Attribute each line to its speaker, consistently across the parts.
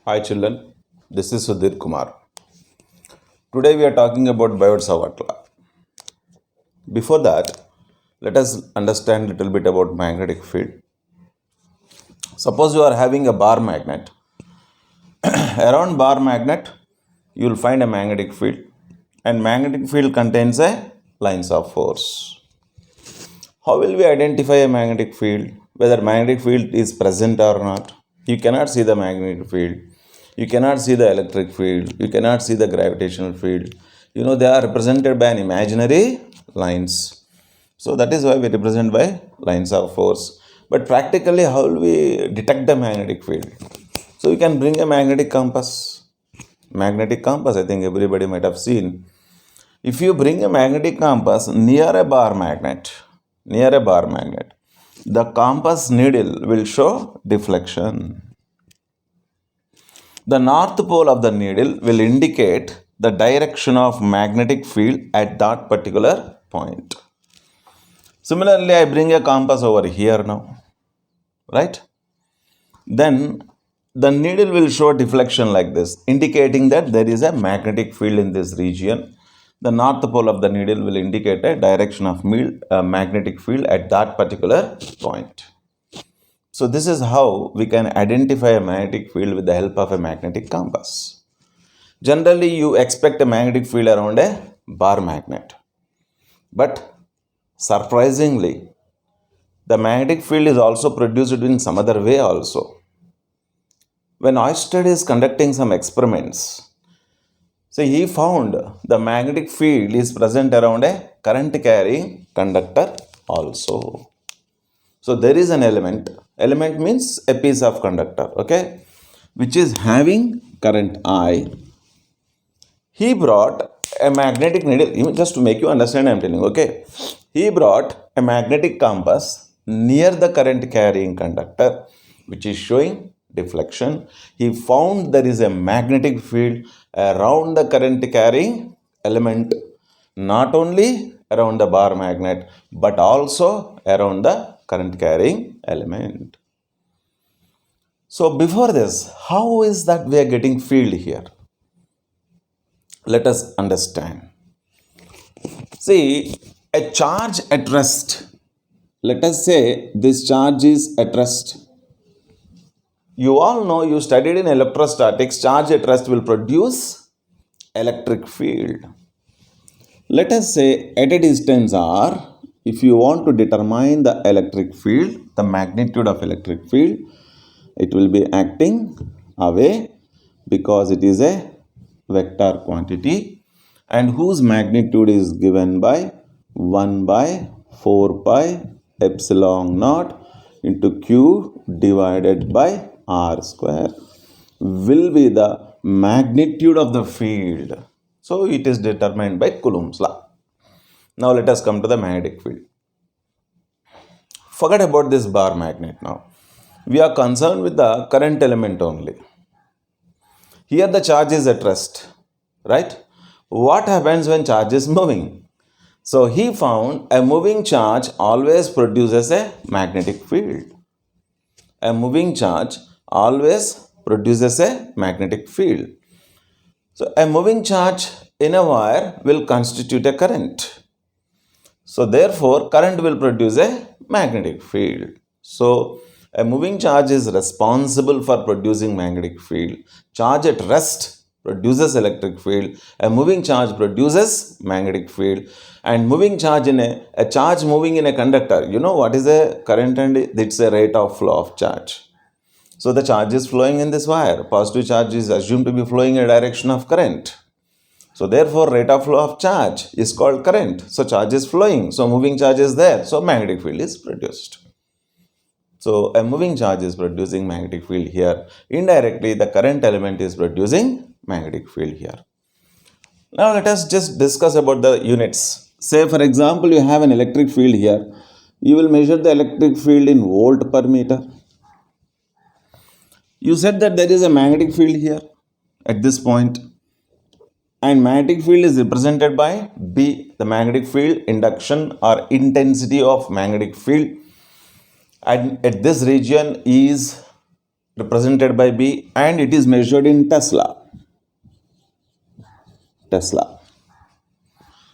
Speaker 1: Hi children, this is Sudhir Kumar. Today we are talking about Biot-Savart law. Before that, let us understand a little bit about magnetic field. Suppose you are having a bar magnet. Around bar magnet, you will find a magnetic field, and magnetic field contains a lines of force. How will we identify a magnetic field? Whether magnetic field is present or not? You cannot see the magnetic field. You cannot see the electric field. You cannot see the gravitational field. They are represented by an imaginary lines. So that is why we represent by lines of force. But practically, how will we detect the magnetic field? So you can bring a magnetic compass. Magnetic compass, I think everybody might have seen. If you bring a magnetic compass near a bar magnet, the compass needle will show deflection. The north pole of the needle will indicate the direction of magnetic field at that particular point. Similarly, I bring a compass over here now, right? Then the needle will show deflection like this, indicating that there is a magnetic field in this region. The north pole of the needle will indicate a direction of magnetic field at that particular point. So this is how we can identify a magnetic field with the help of a magnetic compass. Generally, you expect a magnetic field around a bar magnet. But surprisingly, the magnetic field is also produced in some other way also. When Oersted is conducting some experiments, he found the magnetic field is present around a current carrying conductor also. So there is an element means a piece of conductor, okay, which is having current I. He brought a magnetic needle, just to make you understand, I'm telling you, okay. He brought a magnetic compass near the current carrying conductor, which is showing deflection. He found there is a magnetic field around the current carrying element, not only around the bar magnet, but also around the current carrying element. So before this, how is that we are getting field here? Let us understand. See, a charge at rest. Let us say this charge is at rest. You all know, you studied in electrostatics, charge at rest will produce electric field. Let us say at a distance r, if you want to determine the electric field, the magnitude of electric field, it will be acting away because it is a vector quantity and whose magnitude is given by 1 by 4 pi epsilon naught into q divided by r square will be the magnitude of the field. So it is determined by Coulomb's law. Now let us come to the magnetic field. Forget about this bar magnet now. We are concerned with the current element only. Here the charge is at rest, right? What happens when charge is moving? So he found a moving charge always produces a magnetic field. A moving charge always produces a magnetic field. So a moving charge in a wire will constitute a current. So therefore current will produce a magnetic field. So a moving charge is responsible for producing magnetic field. Charge at rest produces electric field. A moving charge produces magnetic field. And moving charge in a charge moving in a conductor, you know what is a current, and it's a rate of flow of charge. So the charge is flowing in this wire. Positive charge is assumed to be flowing in a direction of current. So therefore rate of flow of charge is called current. So charge is flowing. So moving charge is there. So magnetic field is produced. So a moving charge is producing magnetic field here. Indirectly, the current element is producing magnetic field here. Now let us just discuss about the units. Say for example, you have an electric field here. You will measure the electric field in volt per meter. You said that there is a magnetic field here at this point. And magnetic field is represented by B, the magnetic field induction or intensity of magnetic field. And at this region is represented by B, and it is measured in Tesla.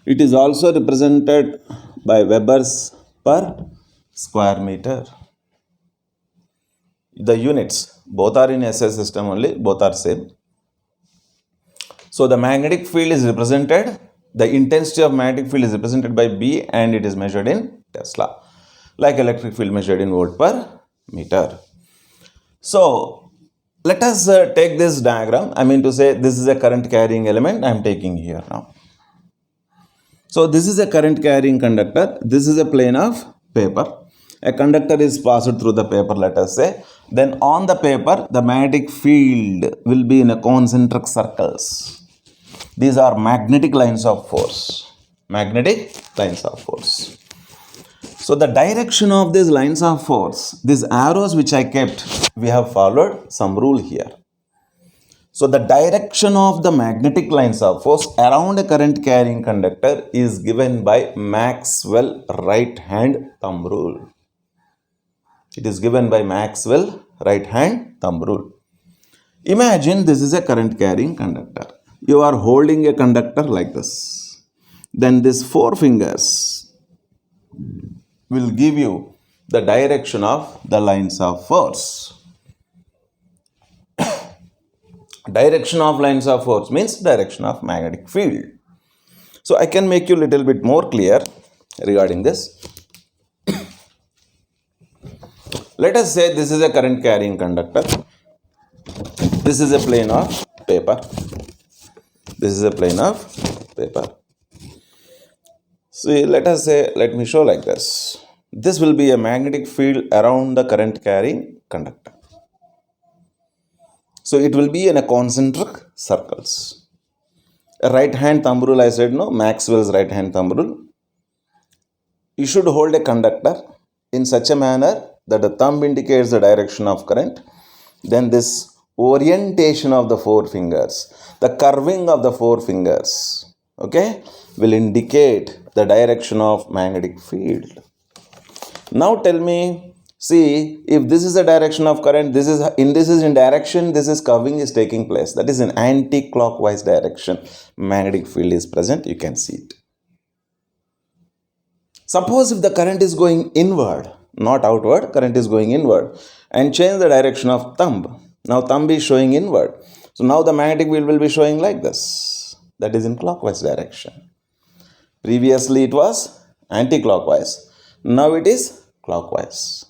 Speaker 1: It is also represented by Webers per square meter. The units, both are in SI system only, both are same. So the magnetic field is represented, the intensity of magnetic field is represented by B, and it is measured in Tesla, like electric field measured in volt per meter. So let us take this diagram. I mean to say, this is a current carrying element I am taking here now. So this is a current carrying conductor. This is a plane of paper. A conductor is passed through the paper, let us say. Then on the paper, the magnetic field will be in a concentric circles. These are magnetic lines of force. So the direction of these lines of force, these arrows which I kept, we have followed some rule here. So the direction of the magnetic lines of force around a current carrying conductor is given by Maxwell right hand thumb rule. It is given by Maxwell right hand thumb rule. Imagine this is a current carrying conductor. You are holding a conductor like this. Then these four fingers will give you the direction of the lines of force. Direction of lines of force means direction of magnetic field. So I can make you a little bit more clear regarding this. Let us say this is a current carrying conductor. This is a plane of paper. See, let me show like this. This will be a magnetic field around the current carrying conductor. So it will be in a concentric circles. A right hand thumb rule, I said no, Maxwell's right hand thumb rule. You should hold a conductor in such a manner that the thumb indicates the direction of current. Then this orientation of the four fingers, the curving of the four fingers, okay, will indicate the direction of magnetic field. Now tell me, see, if this is the direction of current, this is in direction, this is curving is taking place. That is in anti-clockwise direction. Magnetic field is present, you can see it. Suppose if the current is going inward, not outward, current is going inward, and change the direction of thumb. Now thumb is showing inward. So now the magnetic field will be showing like this. That is in clockwise direction. Previously it was anti-clockwise. Now it is clockwise.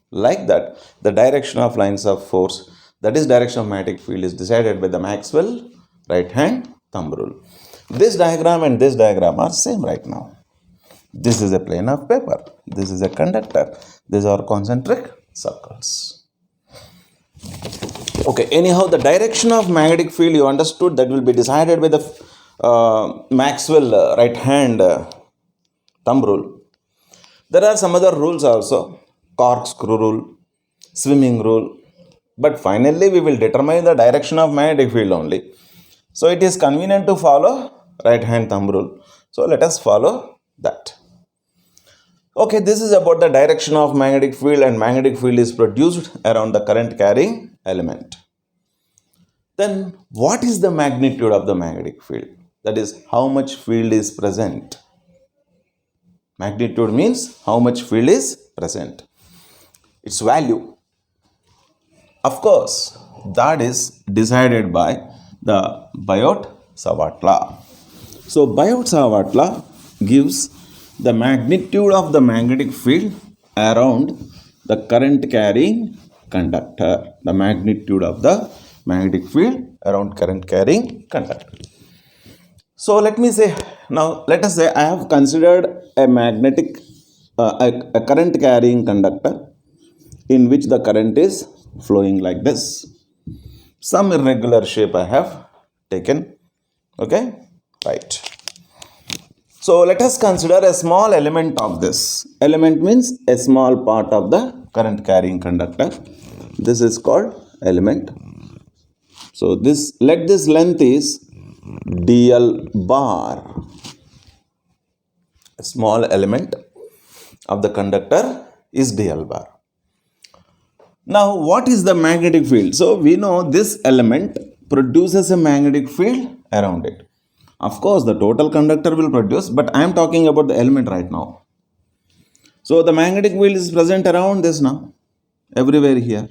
Speaker 1: Like that, the direction of lines of force, that is direction of magnetic field, is decided by the Maxwell right hand thumb rule. This diagram and this diagram are same right now. This is a plane of paper. This is a conductor. These are concentric circles. Okay, anyhow, the direction of magnetic field you understood, that will be decided by the Maxwell right hand thumb rule. There are some other rules also, corkscrew rule, swimming rule, but finally we will determine the direction of magnetic field only. So it is convenient to follow right hand thumb rule. So let us follow that. Okay, this is about the direction of magnetic field, and magnetic field is produced around the current carrying element. Then what is the magnitude of the magnetic field? That is, how much field is present. Magnitude means how much field is present. Its value. Of course, that is decided by the Biot-Savart law. So Biot-Savart law gives the magnitude of the magnetic field around the current carrying conductor. The magnitude of the magnetic field around current carrying conductor. So let me say, now let us say I have considered a magnetic, a current carrying conductor in which the current is flowing like this. Some irregular shape I have taken. Okay, right. So let us consider a small element of this. Element means a small part of the current carrying conductor. This is called element. So let this length is dl bar. A small element of the conductor is dl bar. Now, what is the magnetic field? So, we know this element produces a magnetic field around it. Of course, the total conductor will produce, but I am talking about the element right now. So, the magnetic field is present around this now, everywhere here.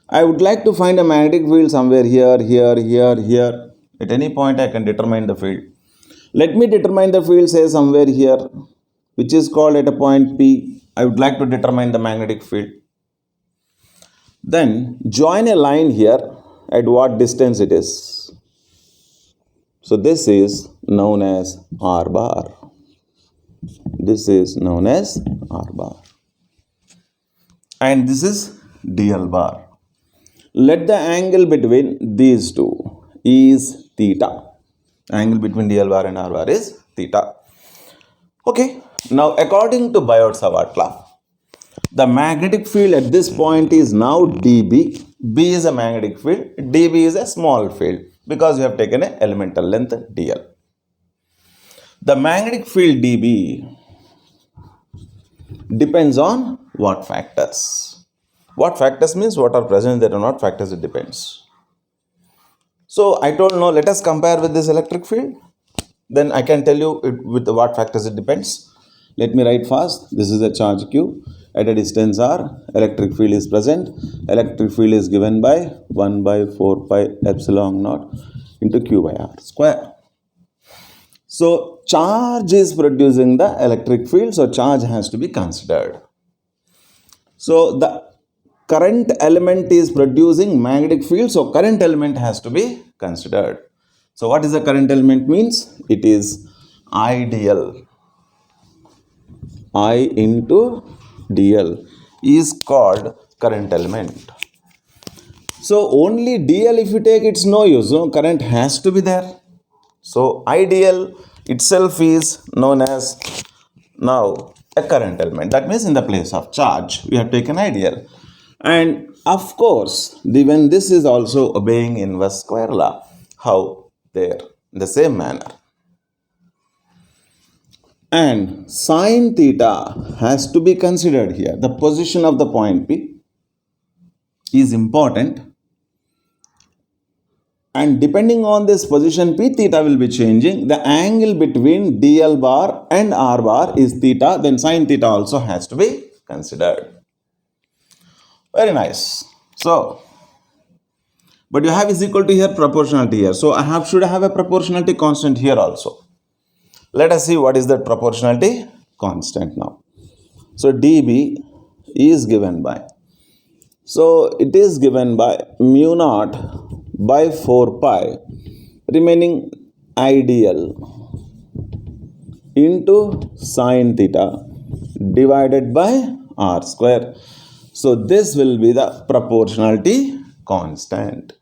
Speaker 1: I would like to find a magnetic field somewhere here, here, here, here. At any point, I can determine the field. Let me determine the field, say somewhere here, which is called at a point P. I would like to determine the magnetic field. Then join a line here at what distance it is. So this is known as R bar. This is known as R bar. And this is DL bar. Let the angle between these two is theta. Angle between DL bar and R bar is theta. Okay. Now according to Biot-Savart law, the magnetic field at this point is now dB. B is a magnetic field. dB is a small field because you have taken an elemental length dl. The magnetic field dB depends on what factors? What factors means what are present there or not factors, it depends. So I told no, let us compare with this electric field. Then I can tell you with what factors it depends. Let me write fast. This is a charge Q. At a distance r, electric field is present. Electric field is given by 1 by 4 pi epsilon naught into Q by r square. So charge is producing the electric field, so charge has to be considered. So the current element is producing magnetic field, so current element has to be considered. So what is the current element means? It is IDL. I into DL is called current element. So only DL if you take, it's no use. No, current has to be there. So IDL itself is known as now a current element. That means in the place of charge, we have taken IDL. And of course, when this is also obeying inverse square law. How? There, in the same manner. And sine theta has to be considered here. The position of the point P is important. And depending on this position P, theta will be changing. The angle between DL bar and R bar is theta. Then sine theta also has to be considered. Very nice. So, but you have is equal to here proportionality here. So I should have a proportionality constant here also. Let us see what is that proportionality constant now. So dB is given by, so it is given by mu naught by 4 pi remaining IDL into sine theta divided by R square. So this will be the proportionality constant.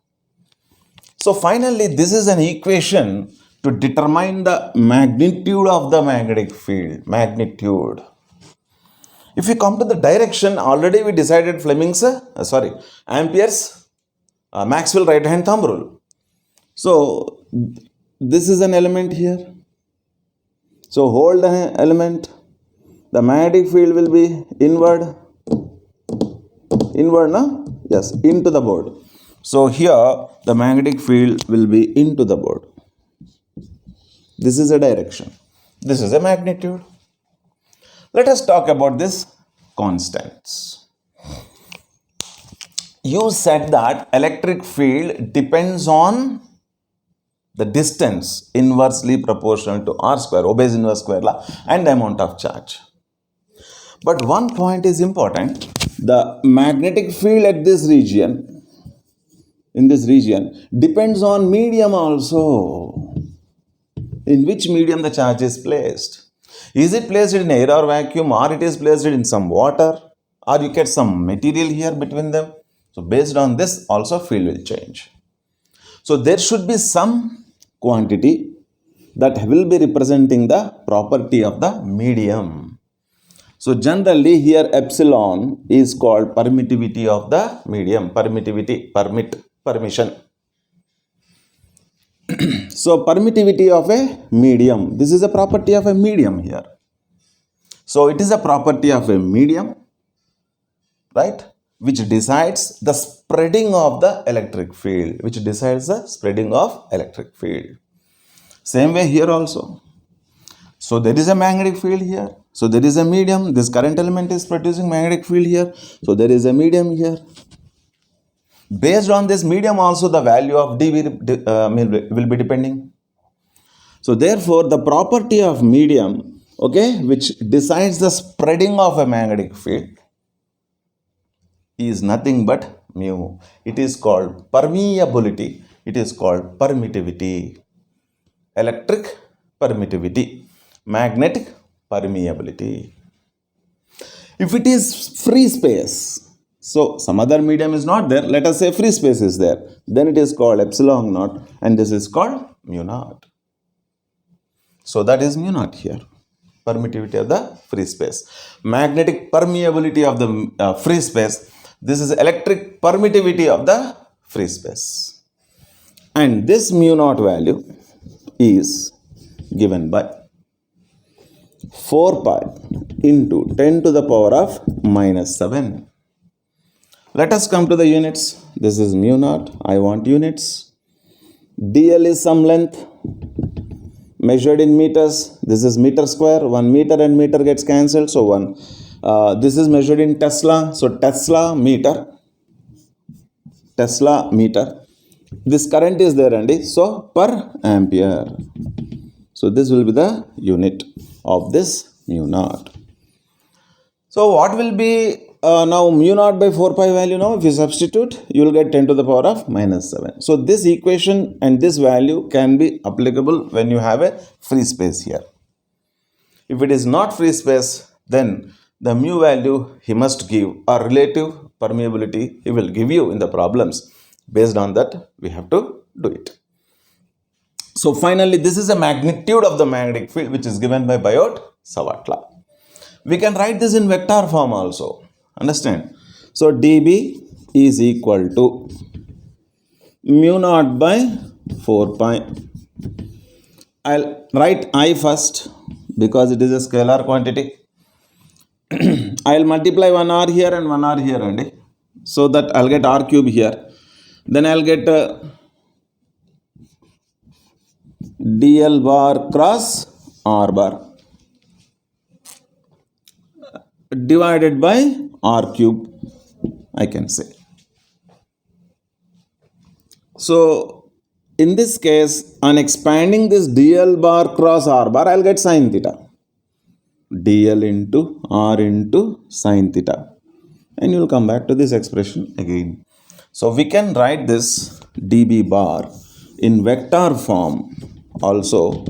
Speaker 1: So finally, this is an equation to determine the magnitude of the magnetic field. Magnitude. If we come to the direction, already we decided Ampere's Maxwell right hand thumb rule. So this is an element here. So hold the element. The magnetic field will be inward. Inward, no? Yes, into the board. So here the magnetic field will be into the board. This is a direction. This is a magnitude. Let us talk about this constants. You said that electric field depends on the distance inversely proportional to R square, obeys inverse square law, and the amount of charge. But one point is important. The magnetic field at this region, in this region, depends on medium also. In which medium the charge is placed. Is it placed in air or vacuum, or it is placed in some water, or you get some material here between them. So based on this also field will change. So there should be some quantity that will be representing the property of the medium. So generally here epsilon is called permittivity of the medium. Permittivity, permission. So permittivity of a medium. This is a property of a medium here. So it is a property of a medium, right? which decides the spreading of the electric field, Same way here also. So there is a magnetic field here. So there is a medium. This current element is producing magnetic field here. So there is a medium here. Based on this medium also, the value of dV will be depending. So therefore, the property of medium, okay, which decides the spreading of a magnetic field is nothing but mu. It is called permeability. It is called permittivity. Electric permittivity. Magnetic permeability. If it is free space, so some other medium is not there, let us say free space is there, then it is called epsilon naught and this is called mu naught. So that is mu naught here, permittivity of the free space. Magnetic permeability of the free space. This is electric permittivity of the free space. And this mu naught value is given by 4 pi into 10 to the power of minus 7. Let us come to the units. This is mu naught. I want units. dl is some length measured in meters. This is meter square. 1 meter and meter gets cancelled. So this is measured in Tesla. So Tesla meter. This current is there, Andy. So per ampere. So this will be the unit of this mu naught. So what will be now mu naught by 4 pi value now? If you substitute, you will get 10 to the power of minus 7. So this equation and this value can be applicable when you have a free space here. If it is not free space, then the mu value he must give or relative permeability he will give you in the problems. Based on that, we have to do it. So finally, this is a magnitude of the magnetic field which is given by Biot-Savart law. We can write this in vector form also. Understand? So dB is equal to mu naught by 4 pi. I'll write I first because it is a scalar quantity. I'll multiply 1 r here and 1 r here, Andy. So that I'll get r cube here. Then I'll get dl bar cross r bar divided by r cube, I can say. So in this case, on expanding this dl bar cross r bar, I'll get sin theta. dl into r into sin theta. And you'll come back to this expression again. So we can write this dB bar in vector form also.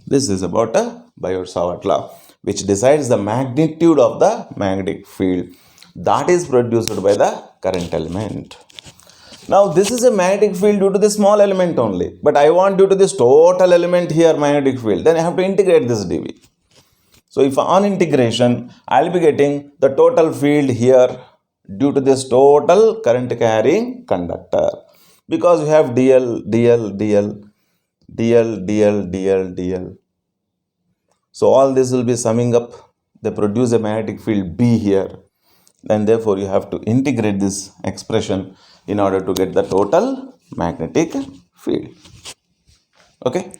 Speaker 1: This is about a Biot-Savart law which decides the magnitude of the magnetic field that is produced by the current element. Now this is a magnetic field due to the small element only, but I want due to this total element here magnetic field, then I have to integrate this dV. So if on integration, I'll be getting the total field here due to this total current carrying conductor, because we have dl, dl, dl, dl, dl, dl, dl. So all this will be summing up. They produce a magnetic field B here. And therefore you have to integrate this expression in order to get the total magnetic field. Okay.